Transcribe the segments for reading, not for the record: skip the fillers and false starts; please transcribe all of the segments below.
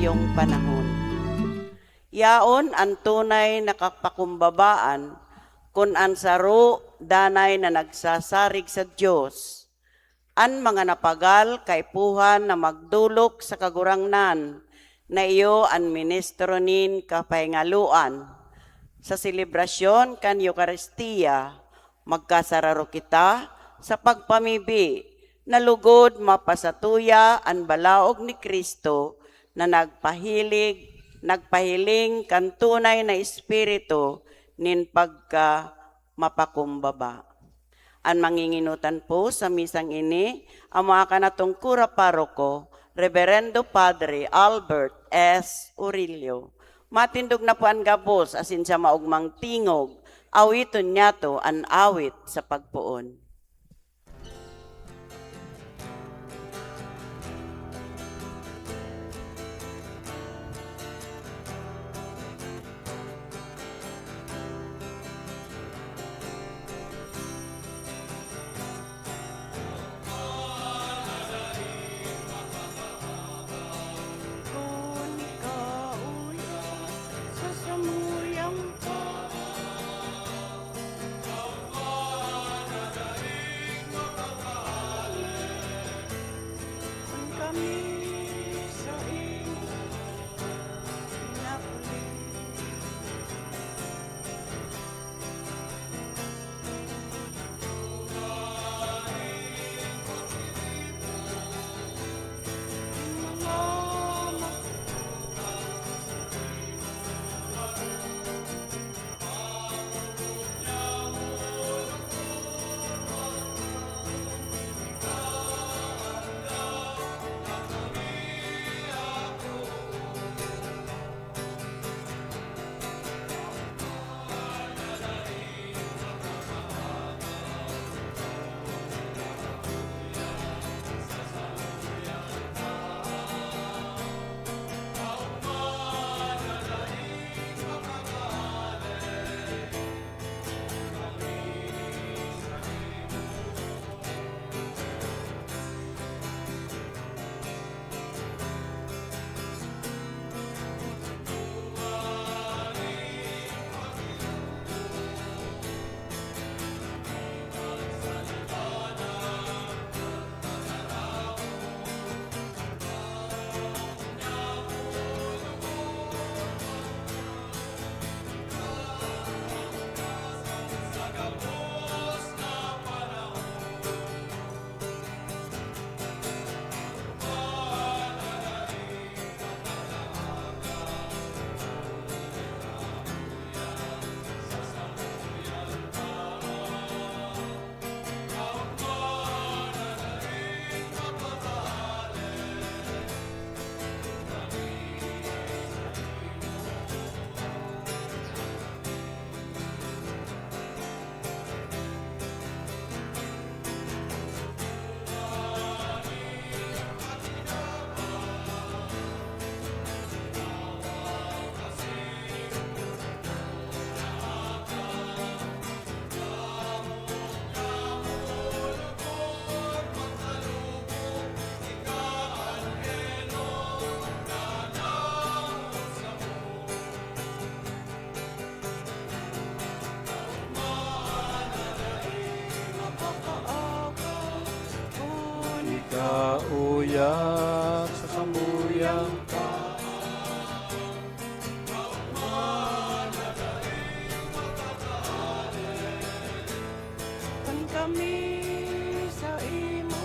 iyong panahon. Yaon ang tunay na kapakumbabaan kun ang saro danay na nagsasarig sa Diyos. An mga napagal kay puhan na magdulok sa kagurangnan na iyo ang ministro nin kapahingaluan. Sa selebrasyon kan Eucharistia, magkasararo kita sa pagpamibi na lugod mapasatuya ang balaog ni Kristo na nagpahiling kan tunay na espiritu nin pagka mapakumbaba. Ang manginginutan po sa misang ini, ang mga kanatong kura paroko, Reverendo Padre Albert S. Urilio. Matindog na po ang gabos asin sa maugmang tingog, awiton niya to ang awit sa pagpuon. Kauyak sa sambuyang Kan kami sa imo.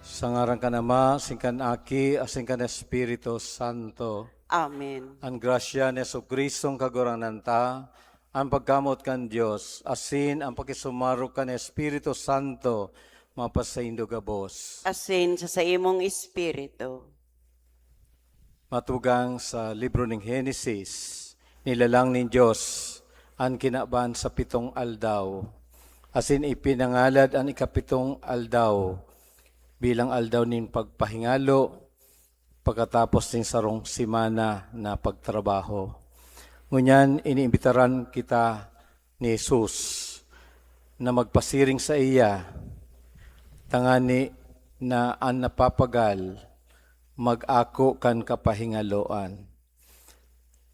sa ngaran ka nama, singkan aki, asingkan Espiritu Santo. Amen. Ang grasya ni Jesucristong kaguranan ta, ang pagkamot kan Dios, asin ang pakisumaro kan Espiritu Santo, mapasaindo gabos. Asin sa imong espiritu. Matugang sa libro ng Henesis, nilalang ni Diyos ang kinaban sa 7 aldaw. Asin ipinangalad ang ikapitong aldaw bilang aldaw nin pagpahingalo pagkatapos ng sarong simana na pagtrabaho. Ngunyan, iniimbitaran kita ni Jesus na magpasiring sa iya, tangani na an napapagal, mag-ako kan kapahingaloan.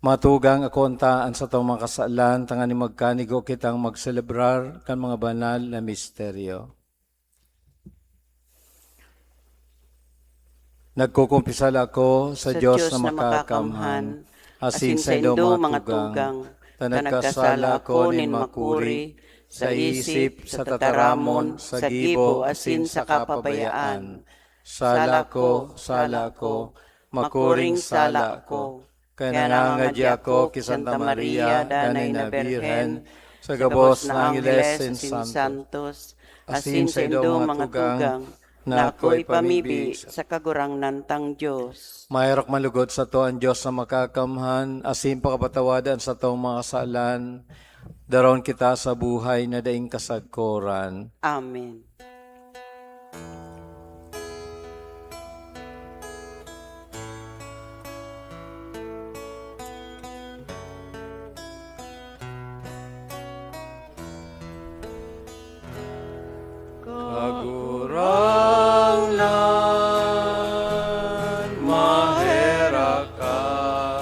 Matugang ako antaan sa itong mga kasalan, tangani magkanigo kitang magselebrar kan mga banal na misteryo. Nagkukumpisal ako sa Diyos na makakamhan, asin sa indo mga tugang, tanagkasala ko nin makuri, sa isip, sa tataramon, sa gibo, asin sa kapabayaan. Sala ko, makuring sala ko. Kaya nangangadya ako kay Santa Maria, danay na Birhen, sa gabos na Angeles and Santos, asin sa indo mga tugang, na ako'y pamibi sa kagurang nantang Diyos. Mayrook malugod sa to ang Diyos na makakamhan, asin pakapatawadan sa to mga kasalan, daron kita sa buhay na daing kasagkoran. Amen. Kagurang nan mahera ka,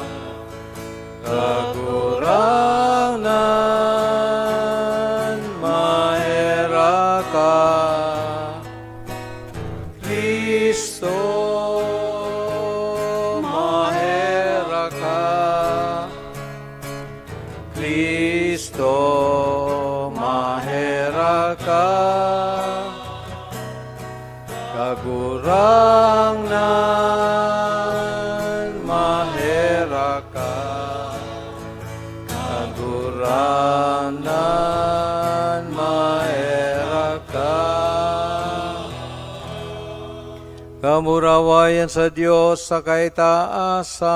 kagurang nan mahera ka, Kristo mahera ka, Kristo mahera ka. Kagurang nan mahera ka, kagurang nan mahera ka. Kamurawayan sa Diyos sa kaitaasan.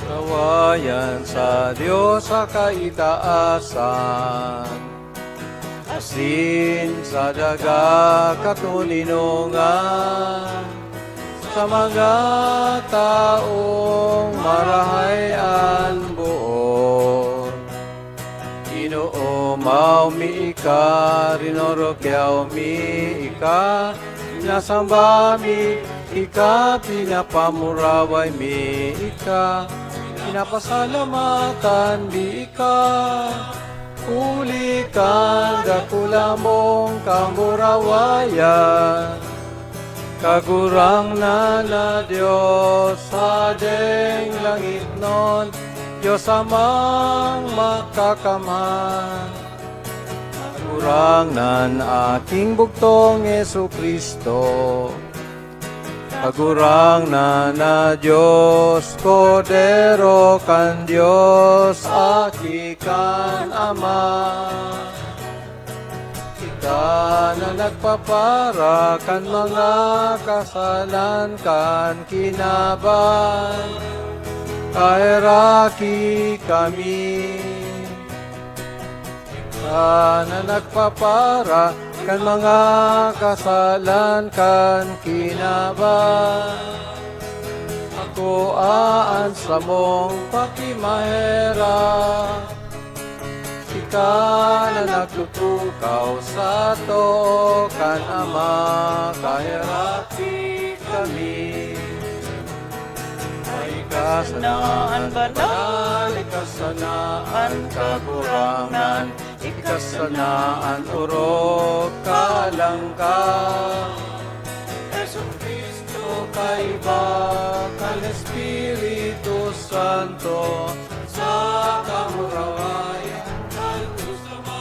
Kawayan sa Diyos sa kaitaasan, asin sa daga katuninungan, sa mga taong marahayan buon. Ginoo mao mi ika, rinorokyaw mi ika, nasamba mi ika, pinapamuraway mi ika, pinapasalamatan di ka, ulikan dakula mong kamurawayan, kagurang na Diyos sa deng langit nun, Diyos amang makakamhan. Kagurang nan aking bugtong Jesucristo, kagurang na Diyos, Kodero kan Diyos, aki kan Ama. Ika na nagpapara kan mga kasalan kan kinaban, kaheraki kami. Ika na nagpapara kan mga kasalan kan kinaban, ako aan sa mong pakimahera. Ika na nagtutukaw sa to kan Ama, kaheraki kami. Ay kasanaan banal, ikasanaan kakurangan, ikasanaan urok kalangka. Yesu Cristo kaiba kan Espiritu Santo, sa kamurawayan kan kusama.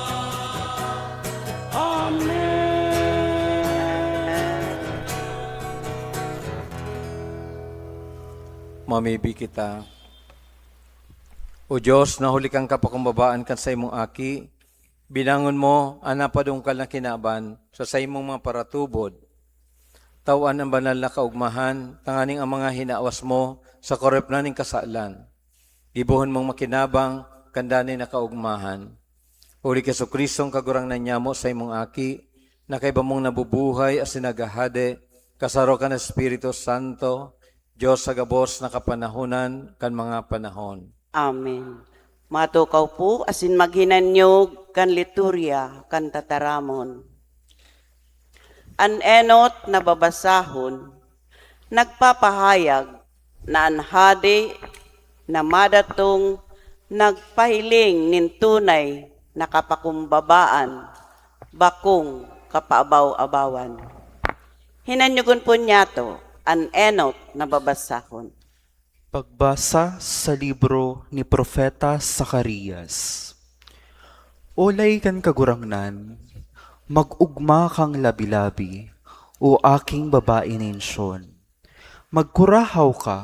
Amen. Mamibi kita. O Diyos, nahuli kang kapakumbabaan kan sa imong aki, binangon mo, anapadungkal na kinaban, sa imong mga paratubod. Tawan ang banal na kaugmahan, tanganing ang mga hinawas mo sa korep na ning kasalan. Gibuhon mong makinabang, kandani na kaugmahan. Uli Keso Kristong kagurang na nyamo sa imong aki, na kaiba mong nabubuhay as sinagahade, kasaro ka na Espiritu Santo, Diyos sa gabos na kapanahunan kan mga panahon. Amen. Matukaw po asin maghinanyog kan liturya kan tataramon. An enot na babasahon, nagpapahayag na an hadi na madatong nagpahiling nin tunay na kapakumbabaan, bakong kapaabaw-abawan. Hinanyugon po niya to, an enot na babasahon. Pagbasa sa libro ni Propeta Zacarias. Olay kan kagurangnan, mag-ugma kang labi-labi, o aking babae ninson. Magkurahaw ka,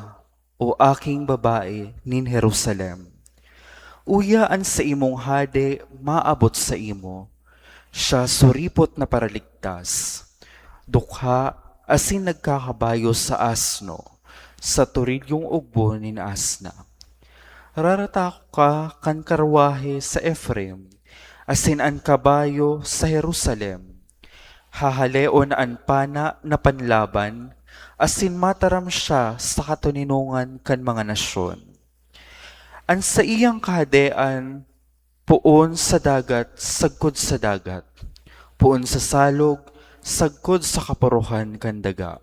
o aking babae nin Jerusalem. Uyaan sa imong hade, maabot sa imo. Siya suripot na paraligtas. Dukha, asin nagkakabayo sa asno, sa turilyong ugbo nin asna. Raratako ka kan karwahe sa Ephraim, asin an kabayo sa Jerusalem. Hahaleon an pana na panlaban, asin mataram siya sa katuninungan kan mga nasyon. An sa iyang kahadean, puon sa dagat, sagkod sa dagat. Puon sa salog, sagkod sa kapuruhan kan daga.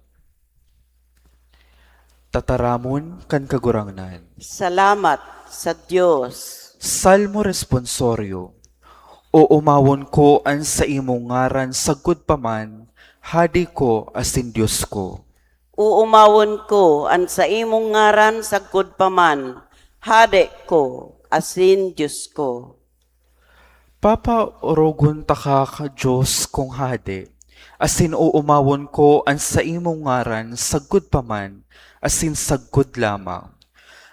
Tataramon kan kagurangnan. Salamat sa Diyos. Salmo responsorio. O umawon ko an sa imong ngaran sagkod paman, hadi ko asin Diyos ko. Uumawon ko an sa imong ngaran sagkod paman, hade ko asin Diyos ko. Papa orogon ta ka Diyos kong hade, asin uumawon ko an sa imong ngaran sagkod paman, asin sagkod lamang.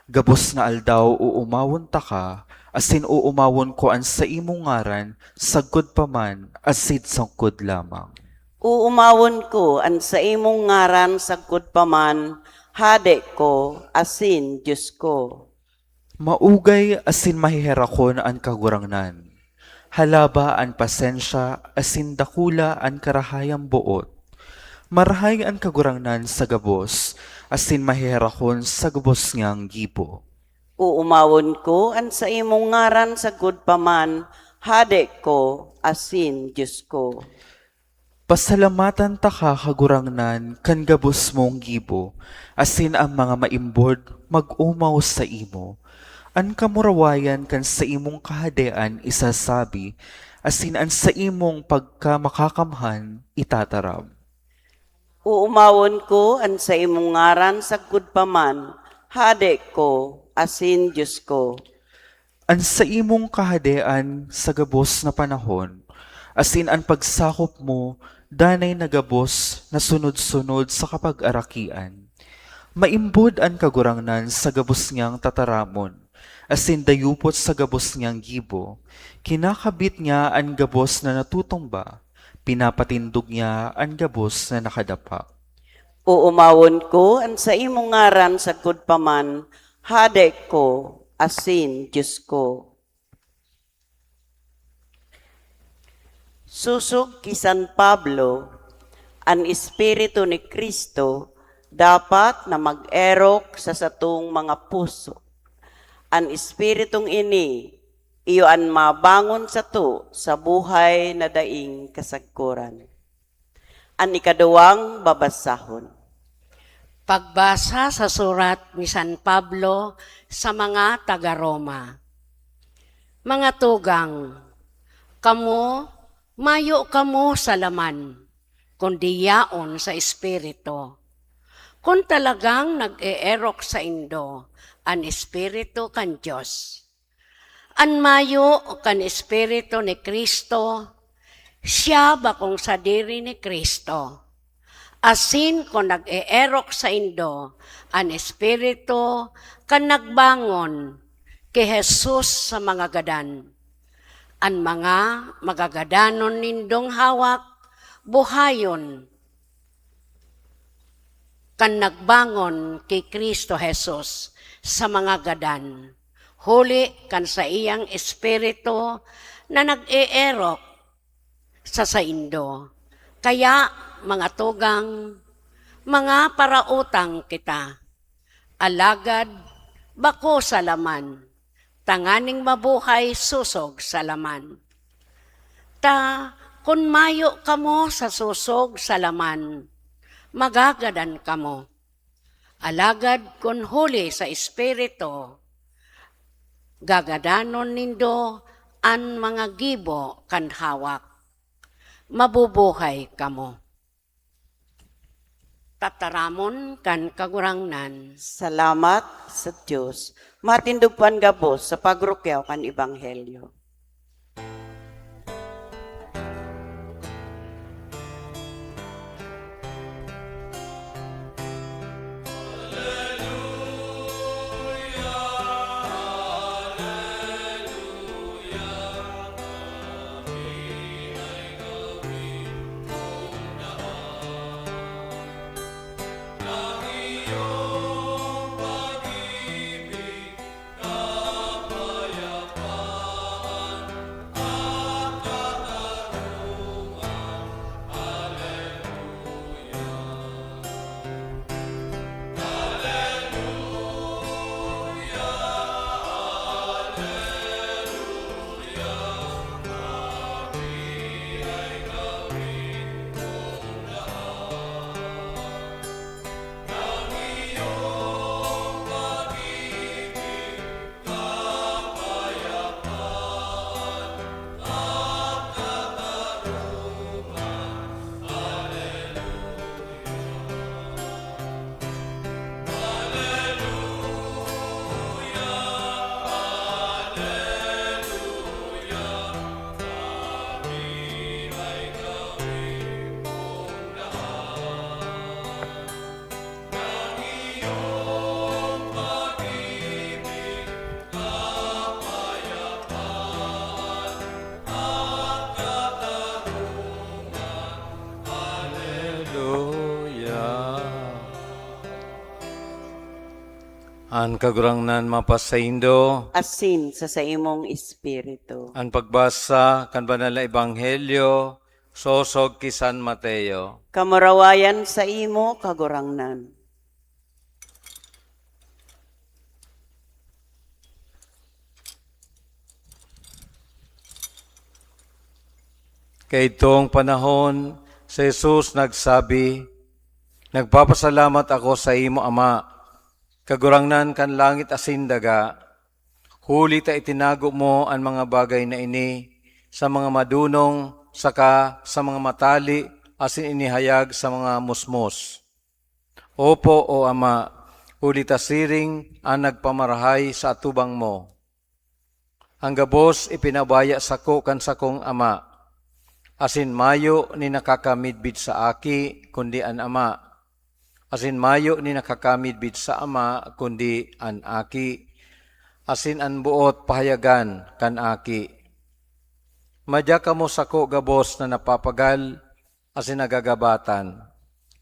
Gabos na aldaw uumawon ta ka, asin uumawon ko an sa imong ngaran sagkod paman, asin sagkod lamang. Uumawon ko an sa imong ngaran sagkod paman, hade ko asin Diyos ko. Maugay asin mahiherakon an kagurangnan. Halaba an pasensya asin dakula an karahayang buot. Marahay an kagurangnan sa gabos, asin mahiherakon sa gabos ngang gipo. Uumawon ko an sa imong ngaran sagkod paman, hade ko asin Diyos ko. Pasalamatan ta ka kagurangnan kan gabos mong gibo, asin ang mga maimbod mag-umaw sa imo. An kamurawayan kan sa imong kahadean isasabi, asin an sa imong pagkamakakamhan itatarab. Uumawon ko an sa imong ngaran sagkod paman, hade ko asin Diyos ko. An sa imong kahadean sa gabos na panahon, asin ang pagsakop mo, danay nagabos na sunod-sunod sa kapag-arakian. Maimbod ang kagurangnan sa gabos niyang tataramon, asin dayupot sa gabos niyang gibo. Kinakabit niya ang gabos na natutumba, pinapatindog niya ang gabos na nakadapa. Uumawon ko an sa imong ngaran sagkod paman, hade ko asin Diyos ko. Susog ki San Pablo, an Espiritu ni Kristo dapat na mag-erok sa satong mga puso. An Espiritong ini, iyo an mabangon sa to sa buhay na daing kasagkuran. An ikaduwang babasahon. Pagbasa sa surat ni San Pablo sa mga taga-Roma. Mga tugang, mayo kamo sa laman, kundi yaon sa espiritu. Kung talagang nag-eerok sa indo, an espiritu kan Diyos. An mayo kan espiritu ni Kristo, siya bakong sa diri ni Kristo. Asin kung nag-eerok sa indo, an espiritu kan nagbangon kay Jesus sa mga gadan. An mga magagadanon nindong hawak, buhayon kan nagbangon kay Kristo Jesus sa mga gadan. Huli kan sa iyang espiritu na nag-eerok sa saindo. Kaya, mga tugang, mga parautang kita, alagad, bako sa laman, tanganing mabuhay susog sa laman. Ta, kun mayo kamo sa susog sa laman, magagadan kamo. Alagad kun huli sa espiritu, gagadanon nindo an mga gibo kan hawak. Mabubuhay kamo. Tataramon kan kagurangnan. Salamat sa Diyos. Matindugpan gabos sa pagrukyaw kan Ebanghelyo. An kagurangnan mapasaindo, Asin sa imong espiritu. an pagbasa kan banal na ebanghelyo, sosog ki San Mateo. Kamarawayan sa imo kagurangnan. Kay itong panahon, si Jesus nagsabi, nagpapasalamat ako sa imo, Ama, kagurangnan kan langit asin daga, huli ta itinago mo ang mga bagay na ini sa mga madunong, saka sa mga matali, asin inihayag sa mga musmos. Opo, o Ama, huli ta siring ang nagpamarahay sa atubang mo. Ang gabos ipinabaya sako kan sakong Ama, asin mayo ni nakakamidbid sa aki, kundi an Ama. Asin mayo ni nakakamidbid sa Ama, kundi an aki. Asin an buot pahayagan kan aki. Madya kamo sako gabos na napapagal, asin nagagabatan.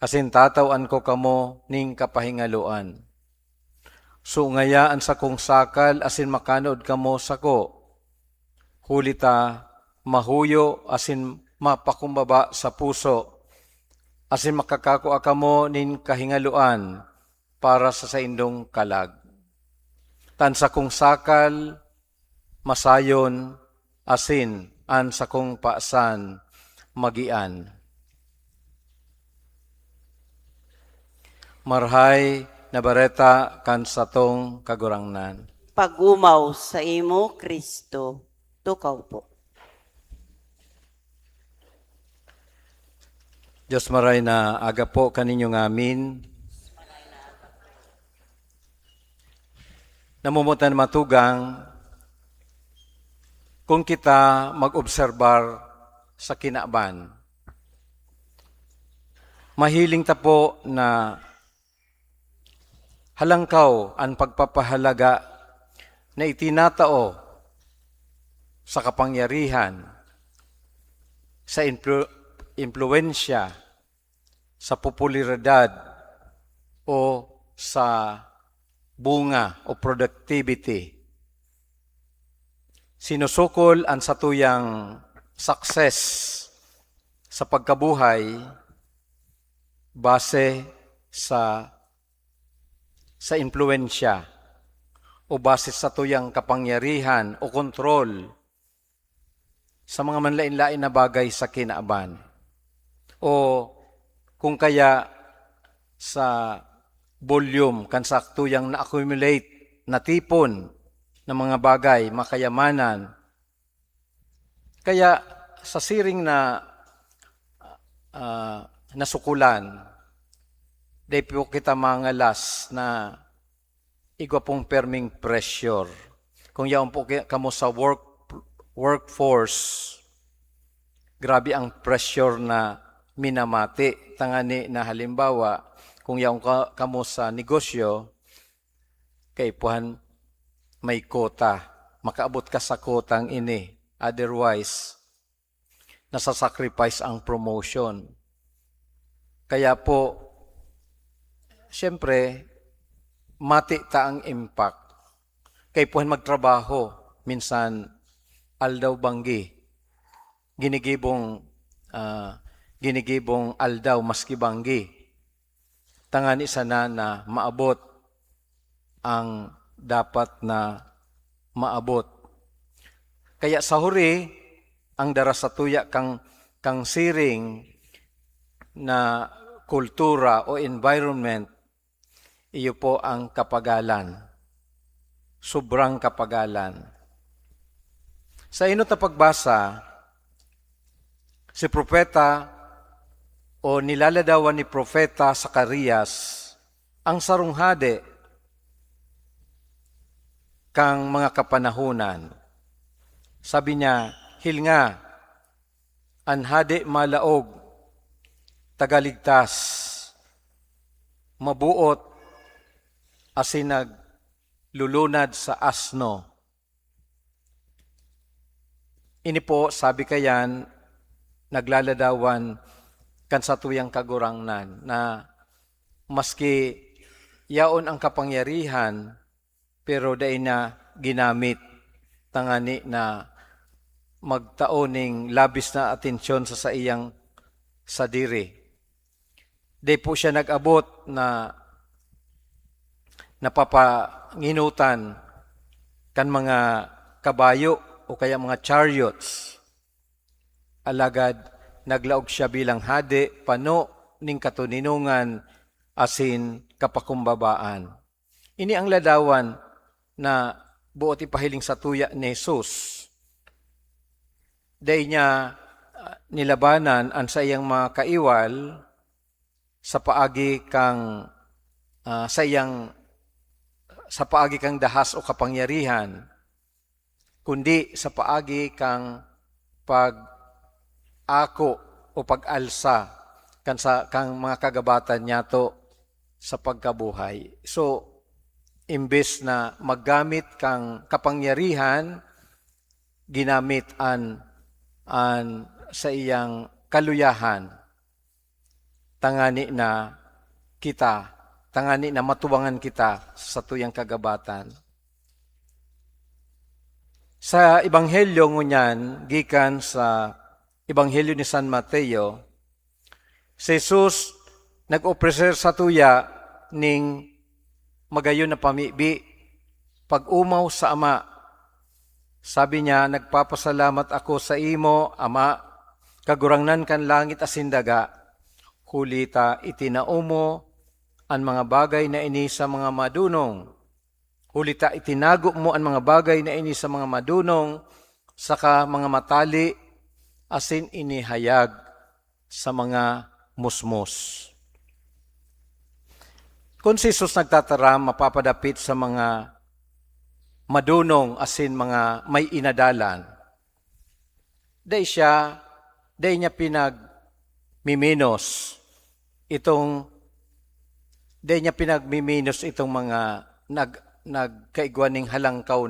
Asin tatawan ko kamo ning kapahingaluan. Sungayaan sa kong sakal, asin makanood kamo sako. Hulita, mahuyo, asin mapakumbaba sa puso, asin makakakuha kamo nin kahingaluan para sa saindong kalag. Tan sa kong sakal, masayon, asin, an sa kong paasan, magian. Marhay na bareta kan satong kagurangnan. Pagumaw sa imo, Kristo. Tukaw po. Diyos maray na aga po kaninyo ngamin. Namumutan matugang kung kita mag-obserbar sa kinaban. Mahiling ta po na halangkaw ang pagpapahalaga na itinatao sa kapangyarihan, sa impluensya, sa popularidad o sa bunga o productivity. Sinusukol ang satuyang success sa pagkabuhay base sa impluensya o o base sa tuyang kapangyarihan o kontrol sa mga manlain-lain na bagay sa kinaaban. O kung kaya sa volume kansa tuyang na-accumulate, natipon ng mga bagay, makayamanan. Kaya sa siring na nasukulan, di po kita mangalas na igwa pong perming pressure. Kung yaon po kamo sa workforce, grabe ang pressure na minamati. Tangani na halimbawa, kung yaon kamo sa negosyo, kay puhan may kota. Makaabot ka sa kotang ini. Otherwise, nasa-sacrifice ang promotion. Kaya po, siyempre, mati ta ang impact. Kay puhan magtrabaho, minsan aldaw banggi. Ginigibong aldaw maski banggi. Tangani sana na maabot ang dapat na maabot. Kaya sa huri, ang darasatuya kang siring na kultura o environment, iyo po ang kapagalan. Sobrang kapagalan. Sa inot na pagbasa, si propeta o nilaladawan ni propeta Zacarias ang sarunghade kang mga kapanahunan. Sabi niya, hilnga, anhade malaog, tagaligtas, mabuot, asin naglulunad sa asno. Ini po, sabi kayan, naglaladawan kan sa tuyang kagurangnan na maski yaon ang kapangyarihan, pero dahil na ginamit tangani na magtaoning labis na atensyon sa iyang sadiri. Di po siya nag-abot na napapanginutan kan mga kabayo o kaya mga chariots. Alagad, naglaog siya bilang hade, pano ning katuninungan, asin kapakumbabaan. Ini ang ladawan na buot ipahiling sa tuya ni Jesus. Dahil niya nilabanan ang sa iyang mga kaiwal sa paagi kang sa paagi kang dahas o kapangyarihan, kundi sa paagi kang pag-ako o pag-alsa kang mga kagabatan niya to sa pagkabuhay. So, imbes na maggamit kang kapangyarihan, ginamit an sa iyang kaluyahan, tangani na matuwangan kita sa tuyang kagabatan. Sa Ebanghelyo ngunyan, gikan sa Ebanghelyo ni San Mateo, si Jesus nag-opreser sa tuya ning magayon na pamibi pag-umaw sa Ama. Sabi niya, nagpapasalamat ako sa imo, Ama, kagurangnan kan langit asin daga. Hulita itinaumo ang mga bagay na ini sa mga madunong. Hulita itinago mo ang mga bagay na ini sa mga madunong, saka mga matali, asin inihayag sa mga musmos. Kung si Jesus nagtataram, mapapadapit sa mga madunong asin mga may inadalan, dahil niya pinagmiminos itong mga nagkaigwaning halangkaw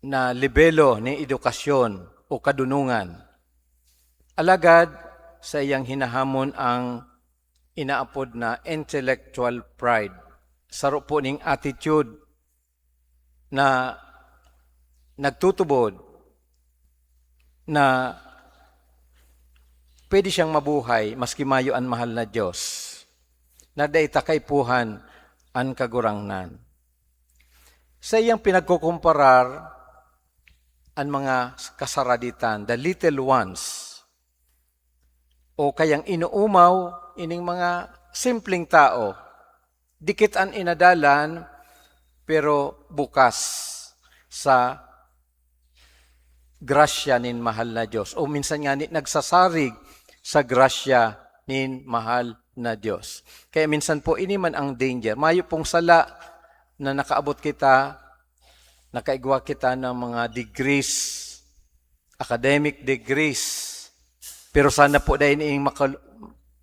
na lebelo ni edukasyon o kadunungan. Alagad sa iyang hinahamon ang inaapod na intellectual pride. Saro po ning attitude na nagtutubod na pwede siyang mabuhay maski mayo ang mahal na Diyos. Na day takay puhan ang kagurangnan. sa iyang pinagkukumparar ang mga kasaraditan, the little ones, o kayang inuumaw ining mga simpleng tao, dikit an inadalan, pero bukas sa grasya nin mahal na Diyos. O minsan nga nagsasarig sa grasya nin mahal na Diyos. Kaya minsan po ini man ang danger. Mayo pong sala na nakaabot kita, nakaigwa kita ng mga degrees, academic degrees, pero sana po dahil ini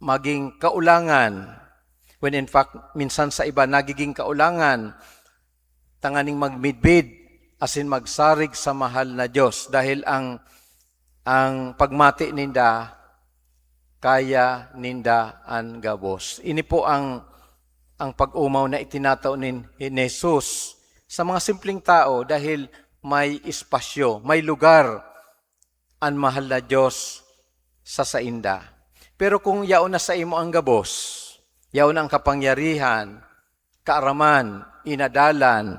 maging kaulangan, when in fact, minsan sa iba nagiging kaulangan, tanganing magmidbid, asin magsarig sa mahal na Diyos, dahil ang pagmati ninda, kaya ninda ang gabos. Ini po ang pag-umaw na itinatao ni Jesus sa mga simpleng tao dahil may espasyo, may lugar ang mahal na Diyos sa sainda. Pero kung yaon na sa imo ang gabos, yaon ang kapangyarihan, kaaraman, inadalan,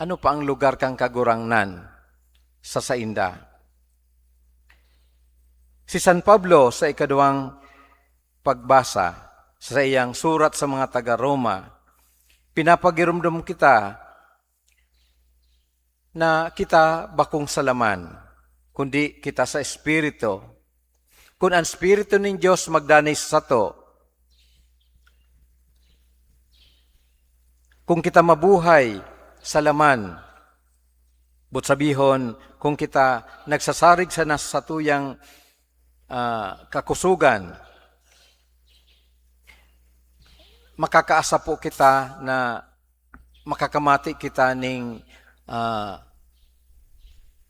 ano pa ang lugar kang kagurangnan sa sainda? Si San Pablo sa ikaduhang pagbasa sa iyang surat sa mga taga-Roma, pinapagirumdum kita na kita bakong salaman, kundi kita sa Espiritu. Kung ang Espiritu ng Diyos magdanay sa to, kung kita mabuhay sa laman, but sabihon, kung kita nagsasarig sa nasatuyang kakusugan, makakaasa po kita na makakamati kita ng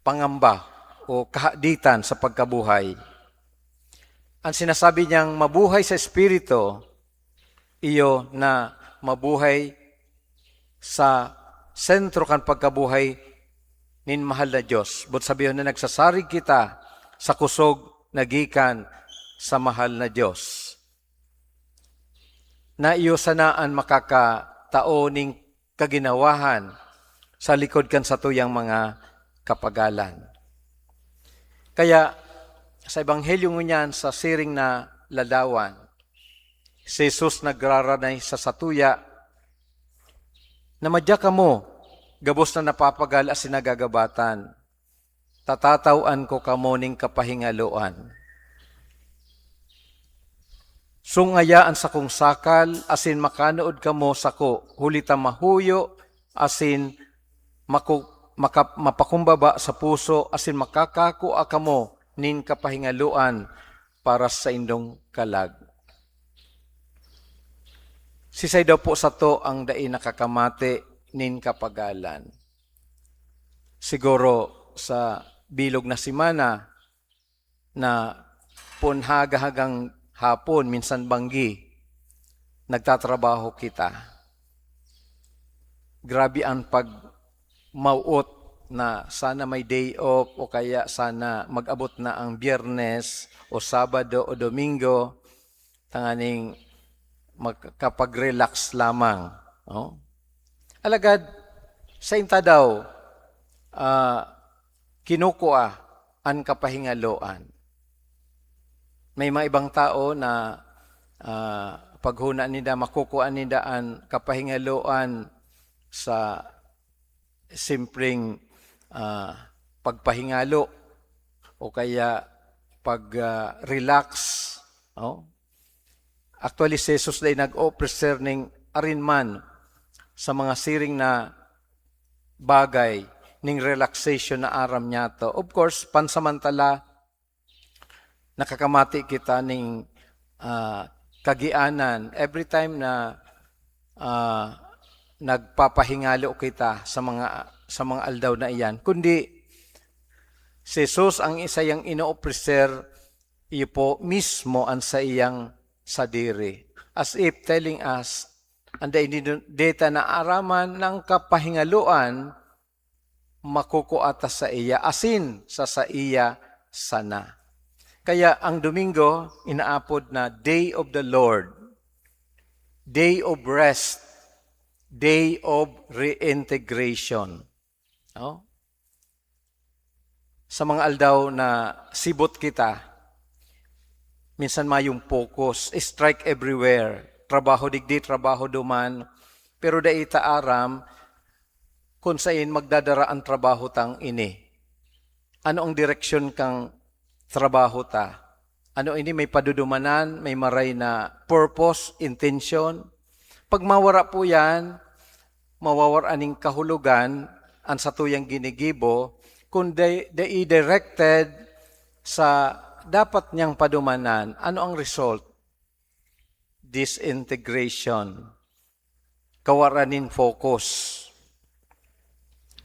pangamba o kahaditan sa pagkabuhay. Ang sinasabi niyang mabuhay sa Espiritu, iyo na mabuhay sa sentro kan pagkabuhay nin mahal na Diyos. But sabihin na nagsasarig kita sa kusog nagikan sa mahal na Diyos. Na iyo sanaan makakatao ning kaginawahan sa likod kan sa tuyang mga kapagalan. Kaya sa Ebanghelyo ngunyan sa siring na ladawan, si Jesus nagraranay sa satuya na madya ka mo, gabos na napapagal as sinagagabatan, tatatawan ko kamo ning kapahingaloan. Sungayaan sa kong sakal, asin makanood kamo sako, hulita mahuyo, asin mapakumbaba sa puso, asin makakako kamo nin kapahingaluan para sa indong kalag. Sisay daw po sa to ang dai nakakamate nin kapagalan. Siguro sa bilog na simana na punhaga-hagang hapon, minsan banggi, nagtatrabaho kita. Grabe ang pagmauot na sana may day off o kaya sana mag-abot na ang Biyernes o Sabado o Domingo, tanganing magkapag-relax lamang. No? Alagad, sa inta daw, kinukuha ang kapahingaloan. May mga ibang tao na paghuna nila, makukuha nila ang kapahingaloan sa simpleng pagpahingalo o kaya pag-relax. Oh? Actually, si Jesus ay nag-offer ng arinman sa mga siring na bagay ning relaxation na aram niya to. Of course, pansamantala, nakakamati kita ning kagianan every time na nagpapahingalo kita sa mga aldaw na iyan. Kundi si Jesus ang isa yang ino-offer iyo po mismo ang sa iyang sadiri. As if telling us, anday data na araman ng kapahingaluan, makukuata sa iya, asin sa iya sana. Kaya ang Domingo, inaapod na Day of the Lord, Day of Rest, Day of Reintegration. No? Sa mga aldaw na sibot kita, minsan mayong focus, strike everywhere, trabaho digdi, trabaho duman, pero daita aram, kung sain magdadara ang trabaho tang ini. Ano ang direksyon kang trabaho ta? Ano ini may padudumanan, may maray na purpose, intention. Pag mawara po yan, mawawaraning kahulugan, ang satuyang ginigibo, kung directed sa dapat niyang padumanan, ano ang result? Disintegration. Kawaranin focus.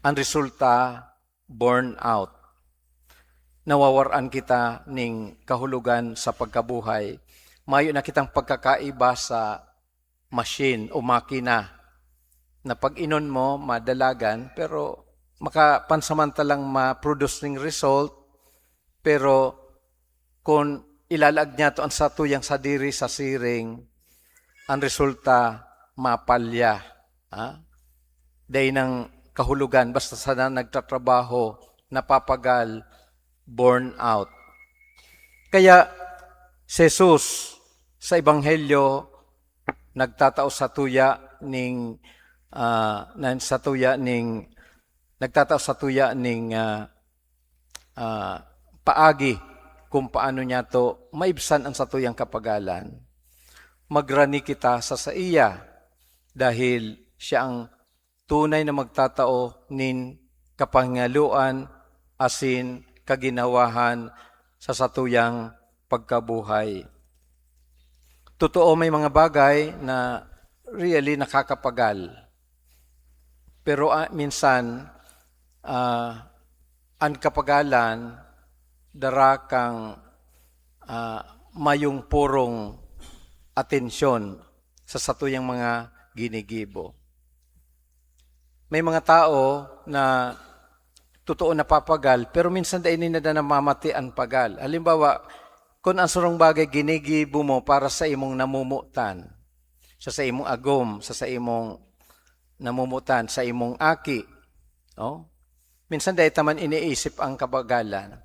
Ang resulta, burnout. Nawawaran kita ning kahulugan sa pagkabuhay. Mayo na kitang pagkakaiba sa machine o makina na pag inon mo, madalagan, pero makapansamantalang ma-produce ng result, pero kung ilalag niya to ang satuyang sadiri sa siring, ang resulta, mapalya. Dahil ng kahulugan, basta sana nagtatrabaho, napapagal, burn out. Kaya, si Jesus sa Ebanghelyo, nagtatao sa tuya ning paagi kung paano niya to maibsan ang satuyang kapagalan. Magrani kita sa iya dahil siya ang tunay na magtatao nin kapangaluan asin kaginawahan sa satuyang pagkabuhay. Totoo may mga bagay na really nakakapagal. Pero minsan, ang kapagalan, dara kang mayong purong atensyon sa satuyang mga ginigibo. May mga tao na totoo na papagal, pero minsan dahil na namamati ang pagal. Halimbawa, kung ang surong bagay ginigibo mo para sa imong namumutan, sa imong agom, sa imong namumutan, sa imong aki, minsan dahil taman iniisip ang kabagalan.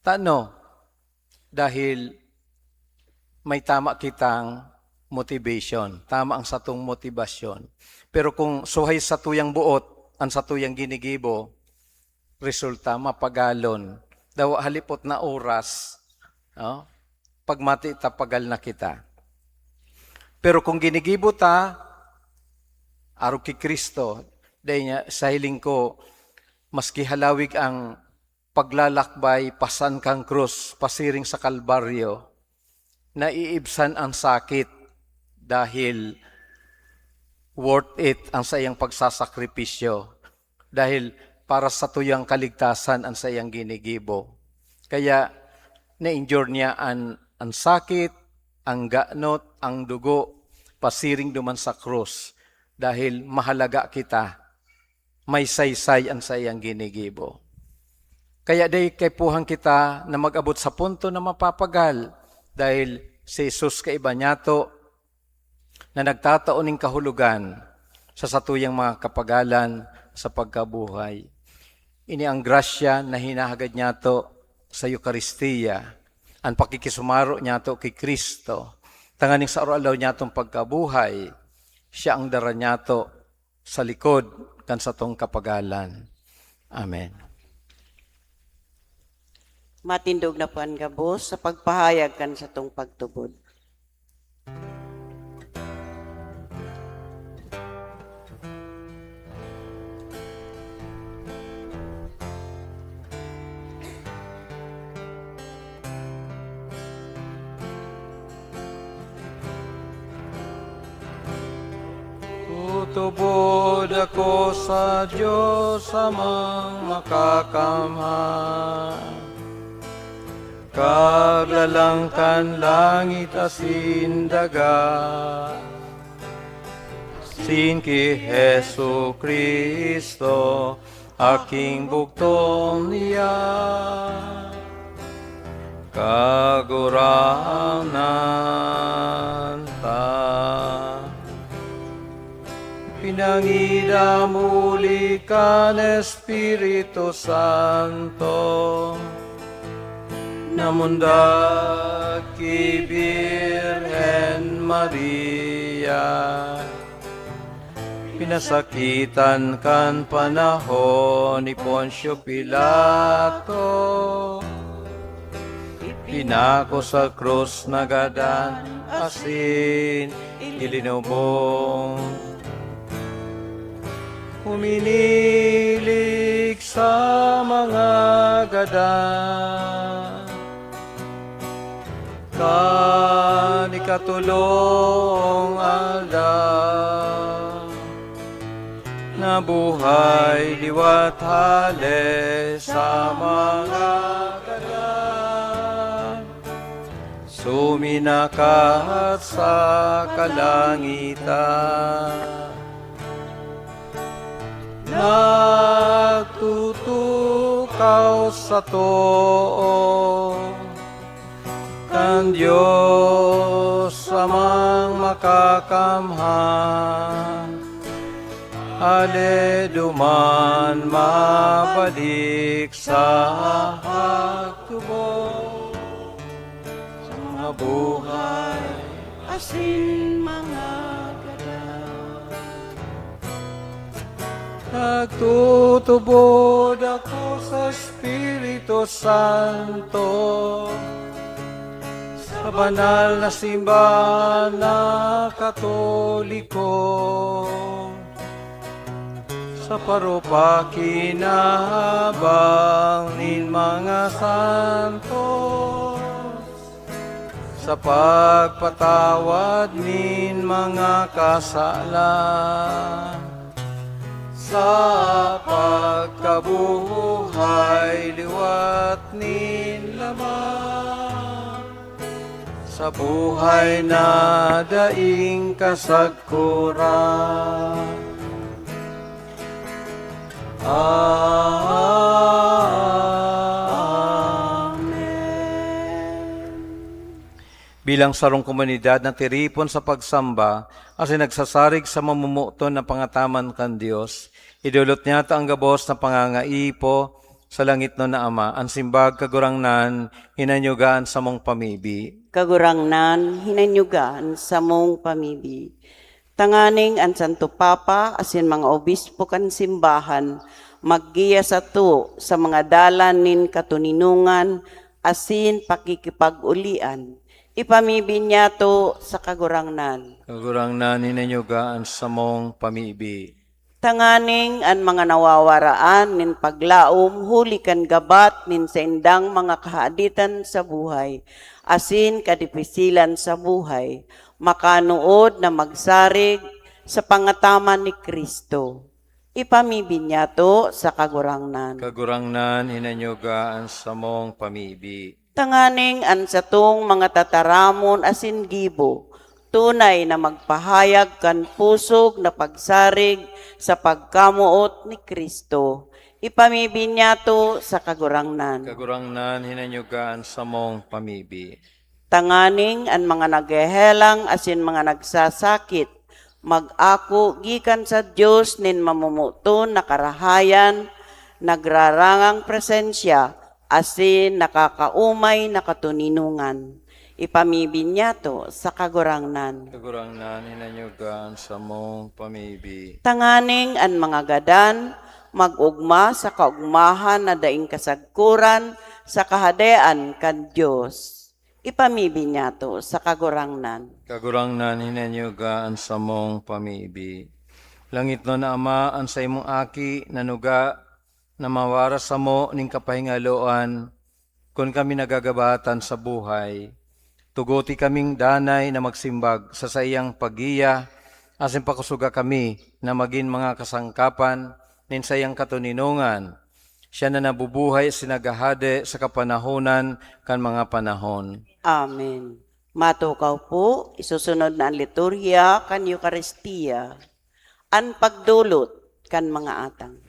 Tano, dahil may tama kitang motivation, tama ang satong motivasyon. Pero kung suhay sa tuyang buot, ang satuyang ginigibo, resulta mapagalon. Daw halipot na oras, pagmati tapagal na kita. Pero kung ginigibo ta, araw ki Kristo, dahil niya sa hiling ko, maski halawig ang paglalakbay, pasan kang krus, pasiring sa Kalbaryo, naiibsan ang sakit dahil worth it ang sayang pagsasakripisyo. Dahil para sa tuyang kaligtasan ang sayang ginigibo. Kaya na-endure niya ang sakit, ang ganot, ang dugo, pasiring duman sa krus. Dahil mahalaga kita, may saysay ang sayang ginigibo. Kaya day kaipuhan kita na mag-abot sa punto na mapapagal dahil si Jesus kaiba niyato na nagtataon ng kahulugan sa satuyang mga kapagalan sa pagkabuhay. Ini ang grasya na hinahagad niyato sa Eucharistia, ang pakikisumaro niyato kay Kristo, tanganing sa araw-alaw niyatong pagkabuhay, siya ang dara niyato sa likod kan sa tong kapagalan. Amen. Matindog na po ang gabos sa pagpahayag kan sa tong pagtubod. Tutubod ako sa Diyos amang makakamhan. Kaglalangkan langit asin daga. Sin ki Hesu Kristo, aking bugtong niya. Kaguranan ta. pinangida muli kan Espiritu Santo, namundag ki Birhen Maria, pinasakitan kan panahon ni Poncio Pilato, pinako sa krus nagadan asin ilinubong, huminilik sa mga gadan, kan ikatulong aldaw, nabuhay liwat hale sa mga gadan, suminakat sa kalangitan, nagtutukaw sa too, kan Diyos amang makakamhan, ale duman mabalik sa hagtubo, sa mga buhay Asin mga gadan. nagtutubod ako sa Espiritu Santo, sa banal na simbahan na Katoliko, sa parupaki na habang nin mga santos, sa pagpatawad nin mga kasalan, sa pagkabuhay liwat nin lamang, sa buhay na daing kasagkuran. Bilang sarong komunidad na tiripon sa pagsamba, asin nagsasarig sa mamumuton na pangataman kan Dios, idulot niya ta ang gabos na pangangaipo sa langit no na Ama, ang simbag kagurangnan, hinanyugaan sa mong pamibi. Kagurangnan, hinanyugan sa mong pamibi. Tanganing ang Santo Papa, asin mga obispo kan simbahan, maggiya sa to sa mga dalan nin katuninungan, asin pakikipag-ulian. Ipamibi niya to sa kagurangnan. Kagurangnan, hinanyugaan sa mong pamibi. Tanganing ang mga nawawaraan nin paglaom, huli kan gabat nin sa indang mga kahaditan sa buhay, asin kadipisilan sa buhay, makanuod na magsarig sa pangataman ni Kristo. Ipamibi niya to sa kagurangnan. Kagurangnan, hinanyugaan sa mong pamibi. Tanganing an sa tong mga tataramon asin gibo, tunay na magpahayag kan pusog na pagsarig sa pagkamuot ni Kristo. Ipamibi niya to sa kagurangnan. Kagurangnan, hinanyugaan sa mong pamibi. Tanganing ang mga naghehelang asin mga nagsasakit, mag-ako gikan sa Diyos nin mamumuton na karahayan, nagrarangang presensya, asin nakakaumay na katuninungan. Ipamibi niya to sa kagurangnan. Kagurangnan, hinanyugaan sa mong pamibi. Tanganing ang mga gadan, mag-ugma sa kaugmahan na daing kasagkuran sa kahadean kan Diyos. Ipamibi niya to sa kagurangnan. Kagurangnan, hinanyugaan sa mong pamibi. Langit no na Ama, ang sa imong aki, nanuga, na mawara sa mo ning kapahingaloan, kung kami nagagabatan sa buhay, tuguti kaming danay na magsimbag sa sayang pagiya, asin pakusuga kami na maging mga kasangkapan nin sayang katuninungan. Siya na nabubuhay sinagahade sa kapanahonan kan mga panahon. Amen. Matukaw po, isusunod na ang liturhiya kan Eucharistia, ang pagdulot kan mga atang.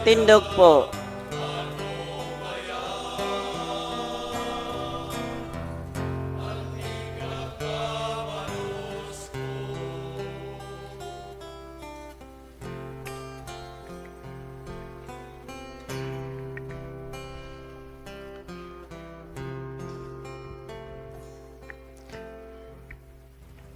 Tindog po.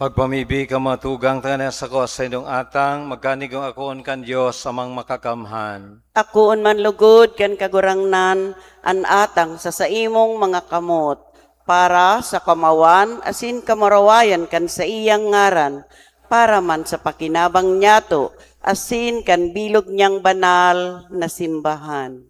Magpamibi ka matugang tanan sa ko sa inyong atang, magkanigong akoon kan Diyos amang makakamhan. Akoon man lugod kan kagurangnan an atang sa saimong mga kamot para sa kamawan asin kamarawayan kan sa iyang ngaran para man sa pakinabang niyato asin kan bilog niyang banal na simbahan.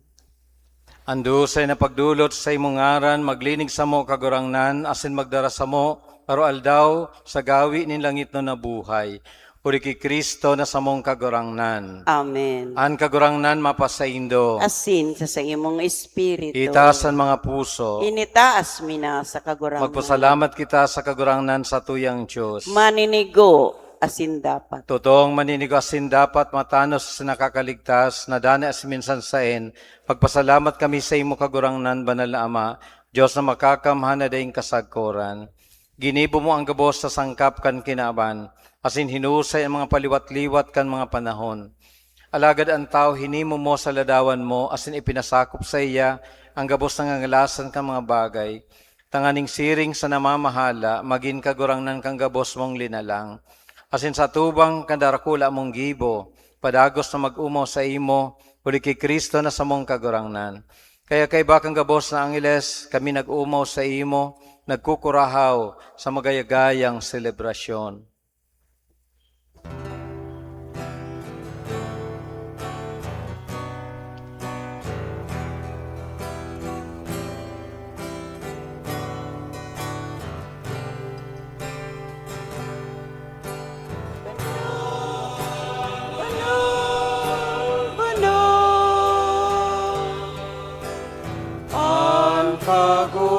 Ando sa na pagdulot sa imong ngaran, maglinig sa mo kagurangnan, asin magdara sa mo, aro aldaw sa gawi nin langit no nabuhay. Uri ki Kristo na sa mong kagurangnan. Amen. An kagurangnan mapasaindo. Asin sa imong espiritu. Itaas ang mga puso. Initaas mina sa kagurangnan. Magpasalamat kita sa kagurangnan sa tuyang Diyos. Maninigo asin dapat. Totoong maninigasin dapat matanos sa nakakaligtas na dana as minsan saen. Pagpasalamat kami sa imo kagurangnan, banal na Ama, Diyos na makakamhan na daing kasagkoran. Ginibo mo ang gabos sa sangkap kan kinaban, asin hinusay ang mga paliwat-liwat kan mga panahon. Alagad ang tao hinimo mo sa ladawan mo, asin ipinasakop sa iya ang gabos ng angalasan kan mga bagay. Tanganing siring sa namamahala, magin kagurangnan kang gabos mong linalang. Asin sa tubang kandarakula mong gibo, padagos na mag-umaw sa imo, uli kay Kristo na sa mong kagurangnan. Kaya kay bakang gabos na angeles, kami nag-umaw sa imo, nagkukurahaw sa magayagayang selebrasyon. Ang kagurangnan,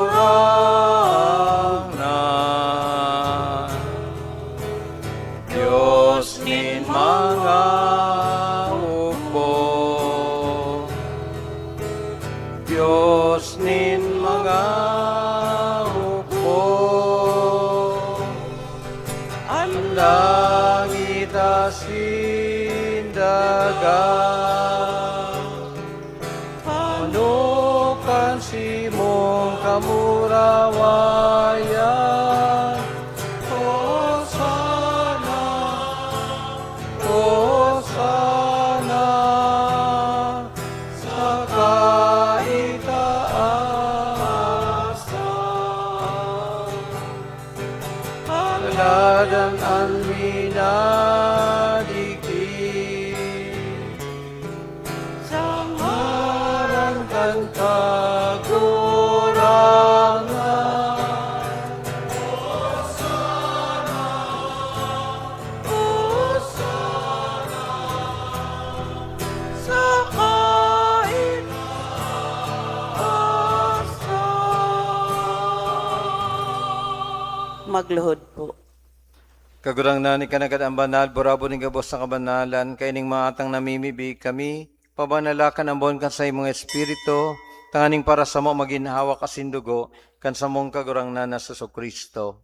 Diyos nin mga upo, Diyos nin mga upo, ang langit asin dagat, panukan si mong kamurawayan, Hosana, Hosana, sa kaitaasan. Aladan ang minadigdig, sa ngaran kan kagurangan. Hosana, Hosana, sa kaitaasan. Magluhod po. Kagurangnan ni kanagad ang banal, borabo ni gabos sa kabanalan, kaining maatang namimibig kami, pabanalakan ang bon kan sa imong espiritu, tanganing para sa mo maginhawa kasindugo, kan sa mong kagurangnan na sa Kristo.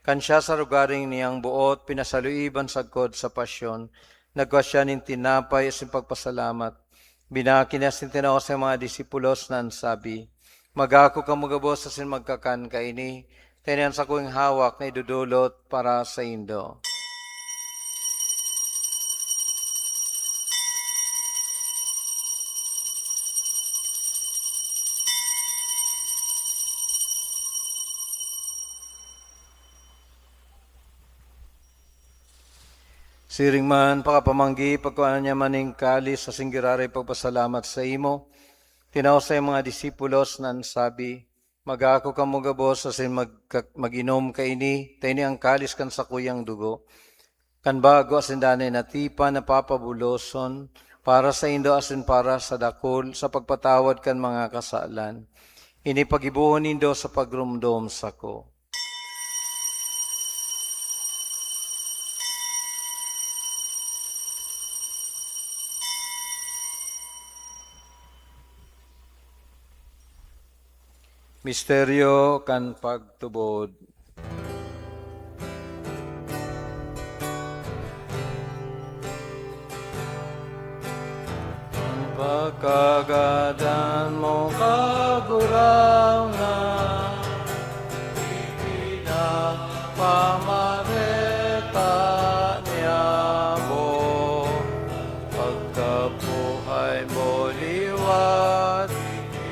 Kan siya sa lugaring niyang buot, pinasaluiban sagkod sa pasyon, nagwasya nin tinapay sa pagpasalamat. Binakinas nin tinaw sa mga disipulos na ansabi, magako ka magabos sa sin magkakan kaini, tinian sa kuing hawak na idudulot para sa indo. Siring man, pakapamanggi, pagkuhanan niya maning kalis sa singgiraray pagpasalamat sa imo. Tinaw sa mga disipulos na ansabi, magako ka mo gabos sa mag-inom ka ini, tayo ang kalis kan sa kuyang dugo. Kan bago asin danay natipa na papabuloson, para sa indo asin para sa dakol, sa pagpatawad kan mga kasalan. Ini pagibuhon nindo sa pagrumdom sa ko. Misteryo kan pagtubod. Ang pagkagadan mo kagurangan, pamamareta niya mo, pagkabuhay mo liwat,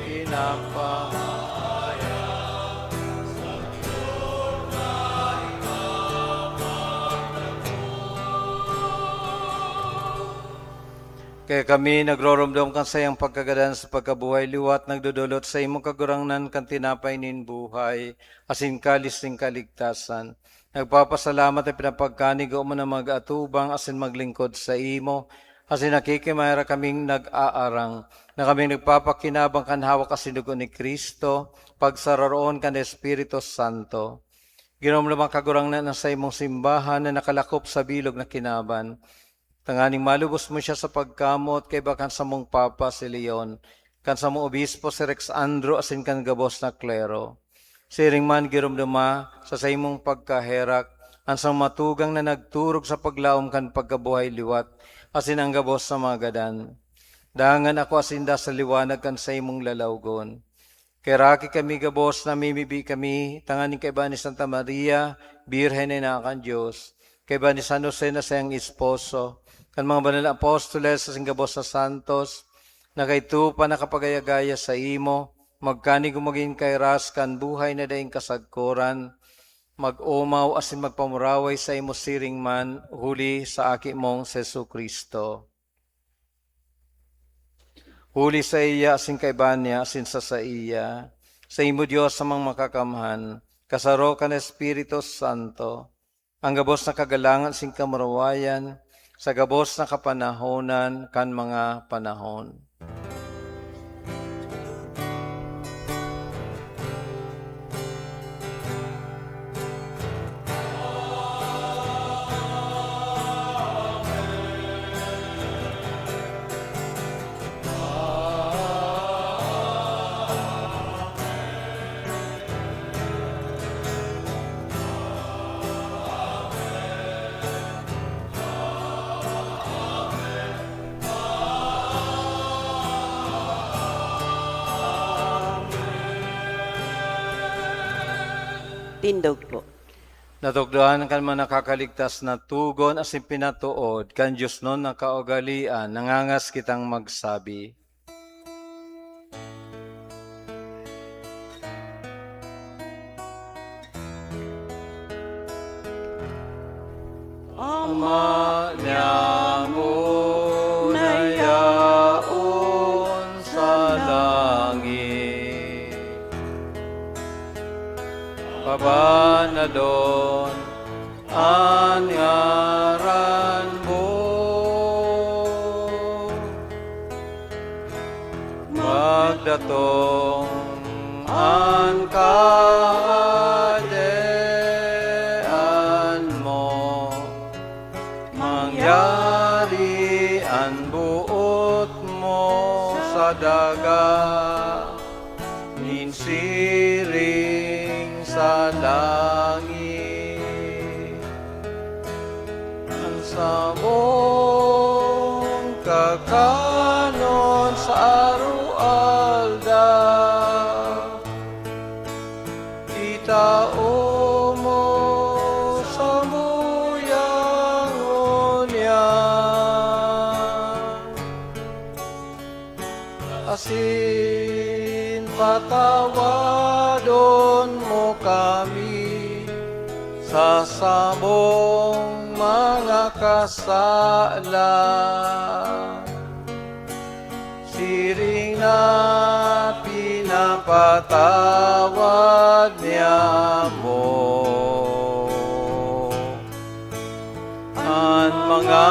inapamaya. Kaya kami nagroromdom kan sayang pagkagadan sa pagkabuhay liwat, nagdudulot sa imong kagurangnan kan tinapay nin buhay, asin kalis ning kaligtasan. Nagpapasalamat at pinapagkanig mo na mag-atubang asin maglingkod sa imo, asin nakikimayra kaming nag-aarang, na kaming nagpapakinabang kan hawak asin dugo ni Kristo, pagsararoon kan Espiritu Santo. Ginomlamang kagurangnan na sa imong simbahan na nakalakop sa bilog na kinaban. Tanganing malubos mo siya sa pagkamot kay bakan sa mong Papa si Leon, kan sa mong Obispo si Rex Andrew asin kan gabos na klero. Siring man girumduma sa imong pagkaherak, ansang matugang na nagturog sa paglaom kan pagkabuhay liwat, asin ang gabos sa magadan. Dangan ako asinda sa liwanag kan sa imong lalawgon. Keraki kami gabos na mimibi kami, tanganing kay ba ni Santa Maria, Birhen na kan Diyos, kay ba ni San Jose na sayang esposo, kan mga banal na apostoles sa singgabos sa santos, na kay tupa nakapagayagaya sa imo, magkanig umagin kay ras kan buhay na daing kasagkoran, mag-umaw asin magpamuraway sa imo siring man, huli sa aki mong Sesu Kristo. Huli sa iya asin kay banya asin sa iya, sa imo Diyos sa mga makakamhan, kasaro kan Espiritu Santo, ang gabos na kagalangan sing kamarawayan, sa gabos na kapanahonan kan mga panahon. Tindog po. Natugduhan kan mga nakakaligtas na tugon asin pinatuod, kan Diyos nun na kaugalian, nangangas kitang magsabi. Ama niya mo nayaon sa langit, pabanadon ang ngaran mo, magdatong ang kadean mo, mangyari ang buot mo sa daga, ninsiring sa langit. Ang sabong kakanon sa arualda, itao mo sa muyang unyan, asin patawadon mo kami sa samong mga kasala, siring na pinapatawad niya mo ang mga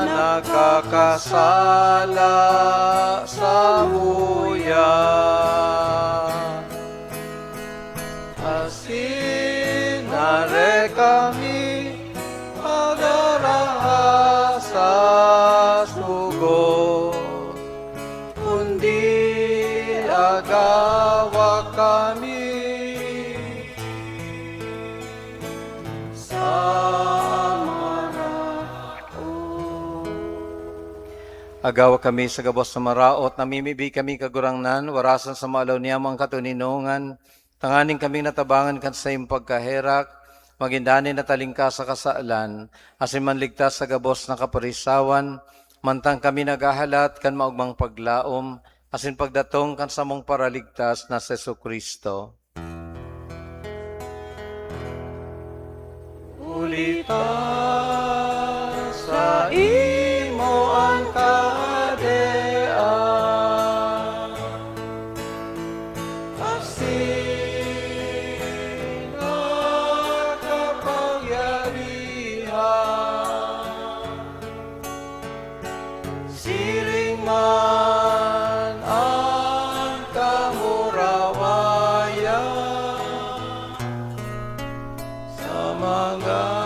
nakakasala sa huyan. Asin nare kami pagaraha sa sugo, kundi agawa ka Agawa kami sa gabos sa maraot, namimibi kami kagurangnan, warasan sa malaw niya mga katuninungan, tanganing kami natabangan kan sa iyong pagkaherak, magindani na talingka sa kasaalan, asin manligtas sa gabos na kaparisawan, mantang kami nagahalat kan maugmang paglaom, asin pagdatong kan samong paraligtas na Sesu Kristo. Ulita sa imo ang kadean, asin ang kapangyarihan, siring man ang kamurawayan sa mga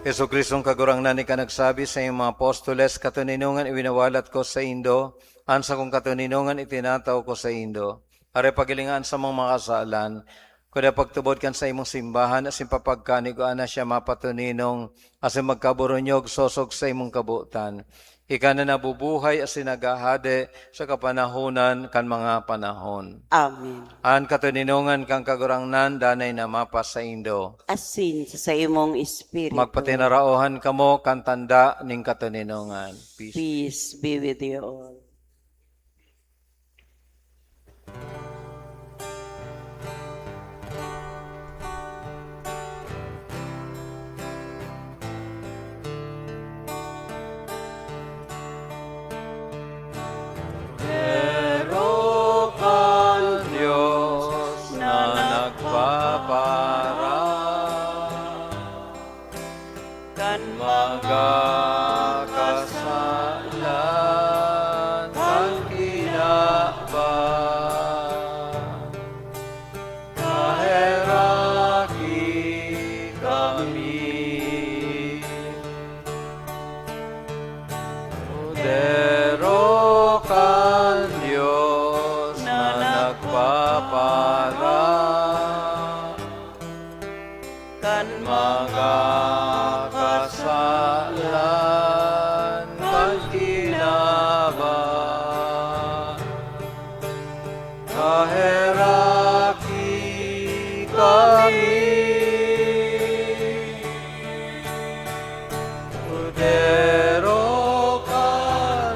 Yesu Kristong kagurangnan ni ka nagsabi sa iyong mga apostoles, katuninungan iwinawalat ko sa Indo, ansa kong katuninungan itinataw ko sa Indo. Are pagilingan sa mga kasalan, kuda pagtubod kan sa imong simbahan, asin papagkanig ko ana siya mapatuninong, asin magkaburunyog sosog sa imong kabutan. Ika na nabubuhay asin nagahade sa kapanahunan kan mga panahon. Amen. An katuninungan kang kagurangnan, danay na mapas sa Indo. Asin sa imong espiritu. Magpatinaraohan kamo kan tanda ning katuninungan. Peace. Peace be with you all. Pero kan Diyos na nagpapara, Kan mga kasalan kan kinabang, kaheraki kami. Pero kan Diyos na nagpapara, kan mga kasalan kan kinabang, kaheraki kami. Pero ka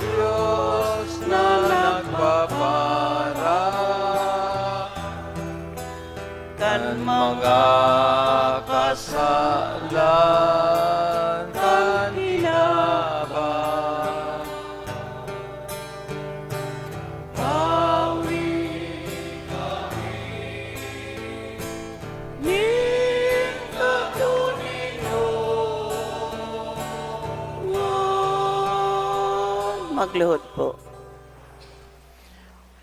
Diyos na nagpapara, kan mga kasalan kan kinabang, ning magluhod po.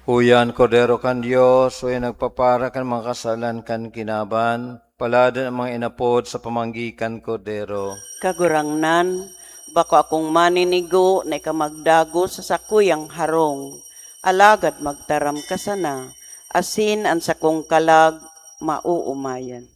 Huyan, Kordero kan Diyos, huyan nagpapara kan mga kasalan kan kinaban, paladan ang mga inapod sa pamanggikan, Kordero. Kagurangnan, bako akong maninigo na ikamagdago sa sakuyang harong. Alagad magtaram ka sana, asin ang sakong kalag mauumayan.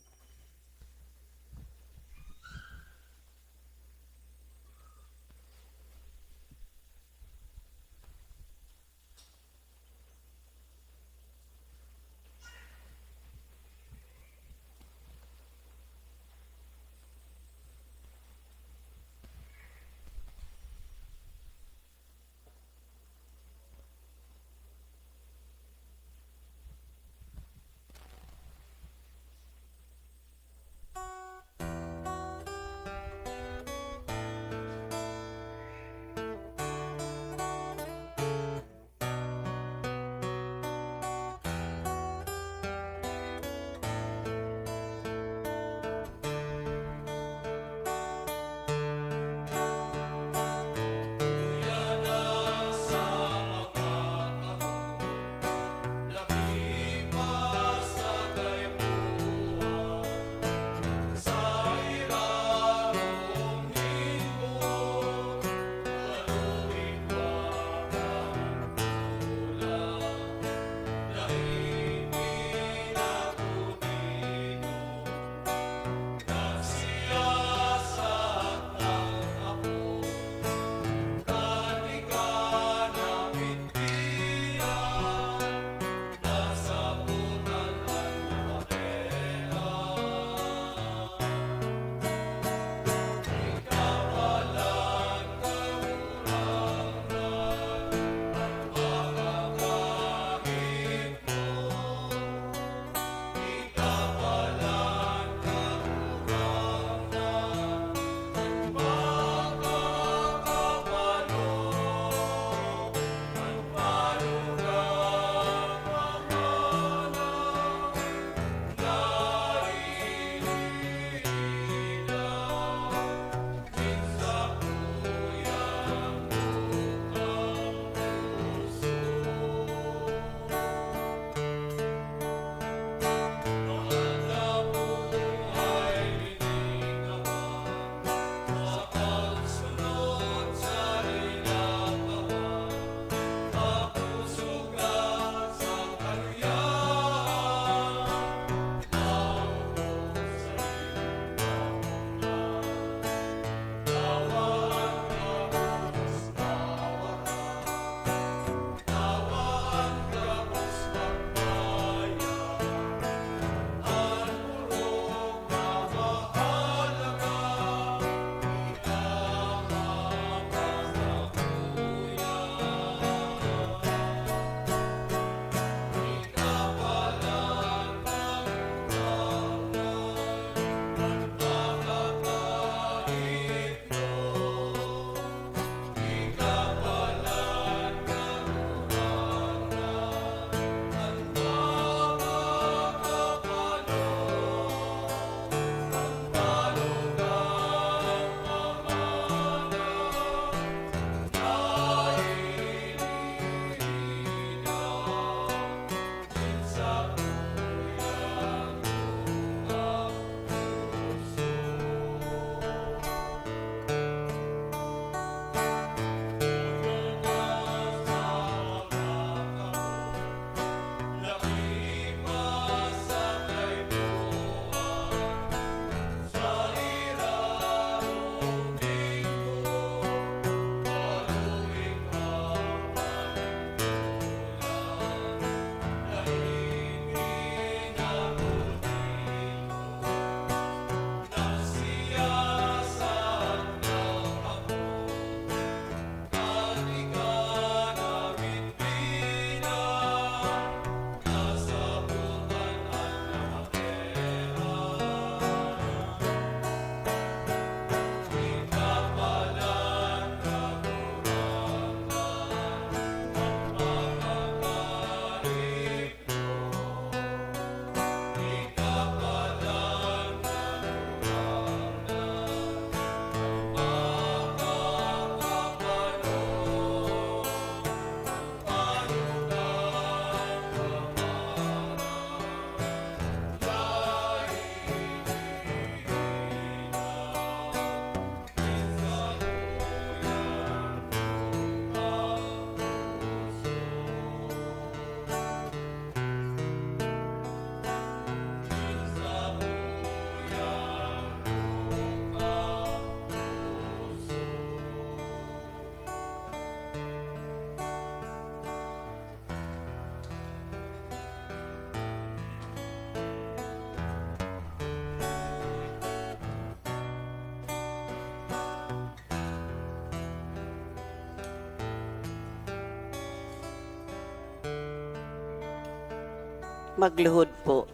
Magluhod po.